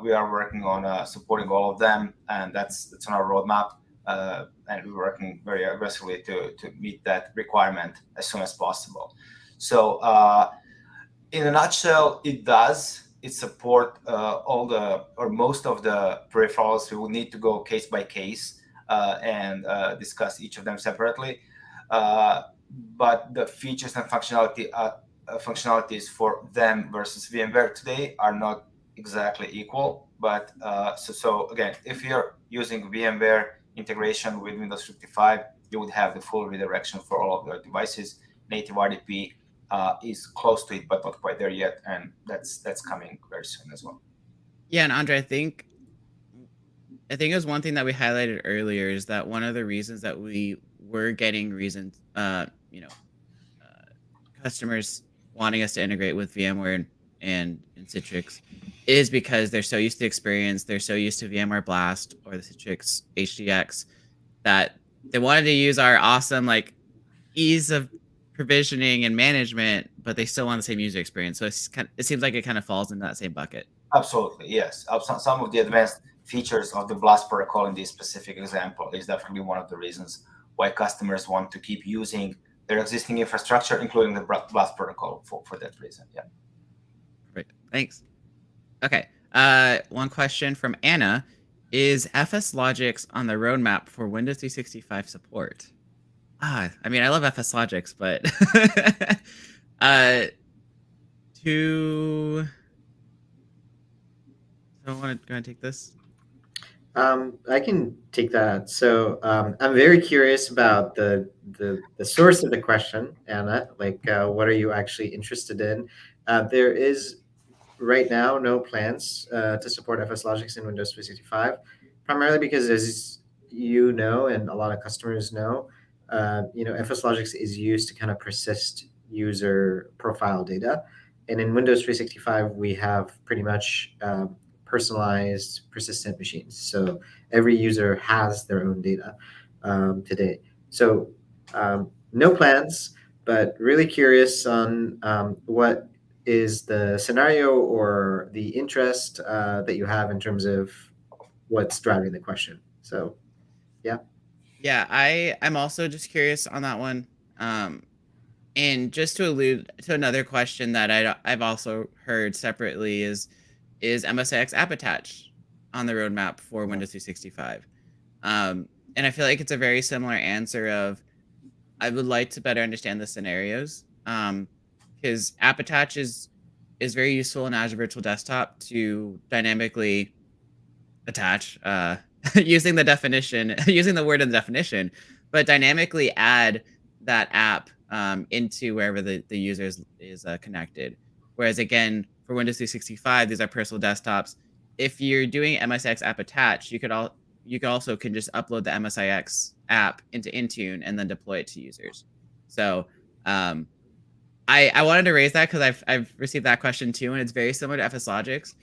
We are working on supporting all of them, and that's on our roadmap. And we're working very aggressively to meet that requirement as soon as possible. So in a nutshell, it does. It support all the, or most of the peripherals. We will need to go case by case and discuss each of them separately. But the features and functionalities for them versus VMware today are not exactly equal. But so again, if you're using VMware integration with Windows 365, you would have the full redirection for all of your devices. Native RDP is close to it, but not quite there yet, and that's coming very soon as well. Yeah, and Andre, I think it was one thing that we highlighted earlier, is that one of the reasons that we were getting customers wanting us to integrate with VMware and Citrix is because they're so used to the experience, they're so used to VMware Blast or the Citrix HDX, that they wanted to use our awesome ease of provisioning and management, but they still want the same user experience. So it seems like it kind of falls in that same bucket. Absolutely, yes. Some of the advanced features of the BLAST protocol in this specific example is definitely one of the reasons why customers want to keep using their existing infrastructure, including the BLAST protocol, for that reason. Yeah. Perfect. Thanks. Okay. One question from Anna Is FS Logics on the roadmap for Windows 365 support? I mean, I love FS Logics, but to so I want to go and take this. I can take that. So I'm very curious about the source of the question, Anna. Like, what are you actually interested in? There is right now no plans to support FS Logics in Windows 365, primarily because, as you know, and a lot of customers know, FS Logics is used to kind of persist user profile data, and in Windows 365 we have pretty much personalized persistent machines. So every user has their own data today. So no plans, but really curious on what is the scenario or the interest that you have in terms of what's driving the question. So, yeah. Yeah, I'm also just curious on that one. And just to allude to another question that I've also heard separately is MSIX app attach on the roadmap for Windows 365? And I feel like it's a very similar answer of I would like to better understand the scenarios. Because app attach is very useful in Azure Virtual Desktop to dynamically attach using the definition, using the word in the definition, but dynamically add that app into wherever the user is connected. Whereas again, for Windows 365, these are personal desktops. If you're doing MSIX app attach, you could also can just upload the MSIX app into InTune and then deploy it to users. So I wanted to raise that because I've received that question too, and it's very similar to FS Logics.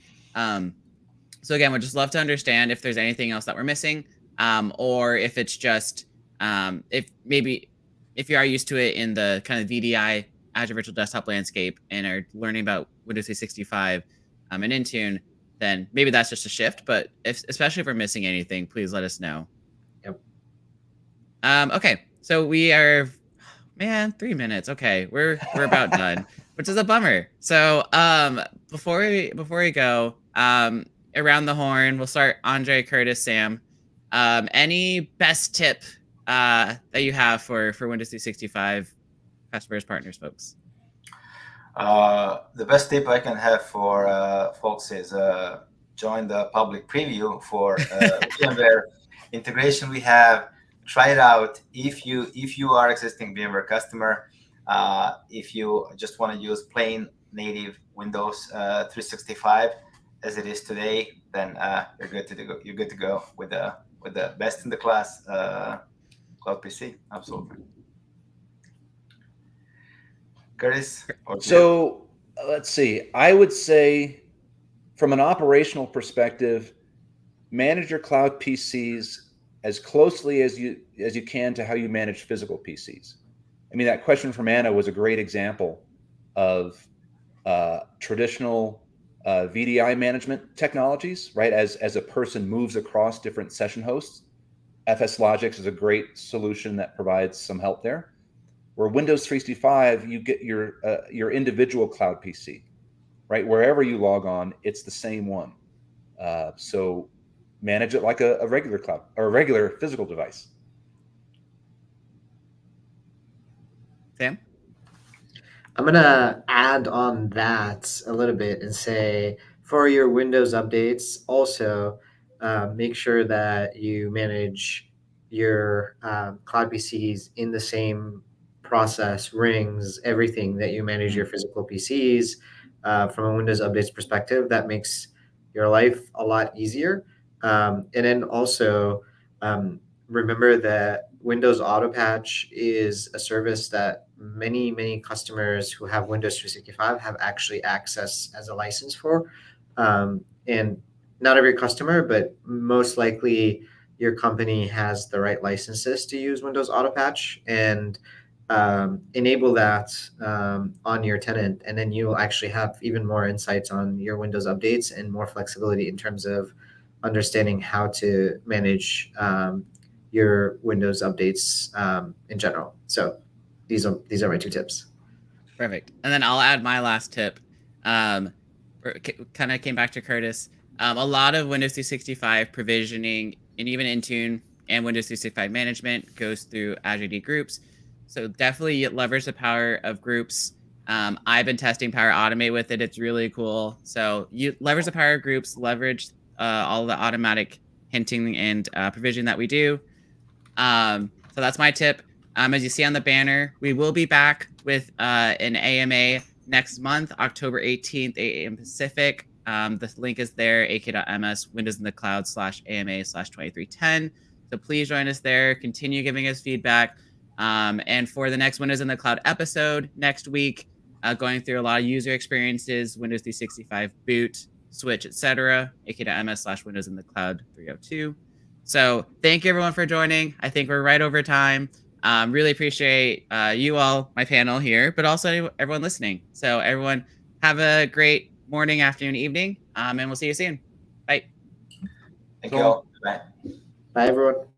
So again, we'd just love to understand if there's anything else that we're missing, or if it's just if you are used to it in the kind of VDI Azure Virtual Desktop landscape and are learning about Windows 365 and Intune, then maybe that's just a shift. But especially if we're missing anything, please let us know. Yep. Okay, so we are, man, 3 minutes. Okay, we're about done, which is a bummer. So before we go, around the horn, we'll start Andre, Curtis, Sam. Any best tip that you have for Windows 365 customers, partners, folks? The best tip I can have for folks is join the public preview for VMware integration we have. Try it out if you are existing VMware customer. If you just want to use plain native Windows 365 as it is today, then you're good to go. You're good to go with the best in the class cloud PC. Absolutely. Curtis? So let's see. I would say from an operational perspective, manage your cloud PCs as closely as you can to how you manage physical PCs. I mean, that question from Anna was a great example of traditional VDI management technologies, right? As a person moves across different session hosts, FS Logics is a great solution that provides some help there. Where Windows 365, you get your individual cloud PC, right? Wherever you log on, it's the same one. So manage it like a regular cloud or a regular physical device. Sam? I'm going to add on that a little bit and say for your Windows updates, also make sure that you manage your cloud PCs in the same process, rings, everything that you manage your physical PCs from a Windows updates perspective. That makes your life a lot easier. And then also remember that Windows Auto Patch is a service that many customers who have Windows 365 have actually access as a license for. And not every customer, but most likely your company has the right licenses to use Windows Auto Patch, and enable that on your tenant. And then you'll actually have even more insights on your Windows updates and more flexibility in terms of understanding how to manage your Windows updates in general. So these are my 2 tips. Perfect. And then I'll add my last tip. Kind of came back to Curtis. A lot of Windows 365 provisioning and even Intune and Windows 365 management goes through Azure AD Groups. So definitely leverage the power of groups. I've been testing Power Automate with it. It's really cool. So you leverage the power of groups, leverage all the automatic hinting and provision that we do. So that's my tip. As you see on the banner, we will be back with an AMA next month, October 18th, 8 a.m. Pacific. The link is there, ak.ms, Windows in the Cloud /AMA/2310. So please join us there. Continue giving us feedback. And for the next Windows in the Cloud episode next week, going through a lot of user experiences, Windows 365 boot, switch, etc., ak.ms/Windows in the Cloud 302. So thank you everyone for joining. I think we're right over time. Really appreciate you all, my panel here, but also everyone listening. So everyone have a great morning, afternoon, evening, and we'll see you soon. Bye. Thank you all. Bye. Bye, everyone.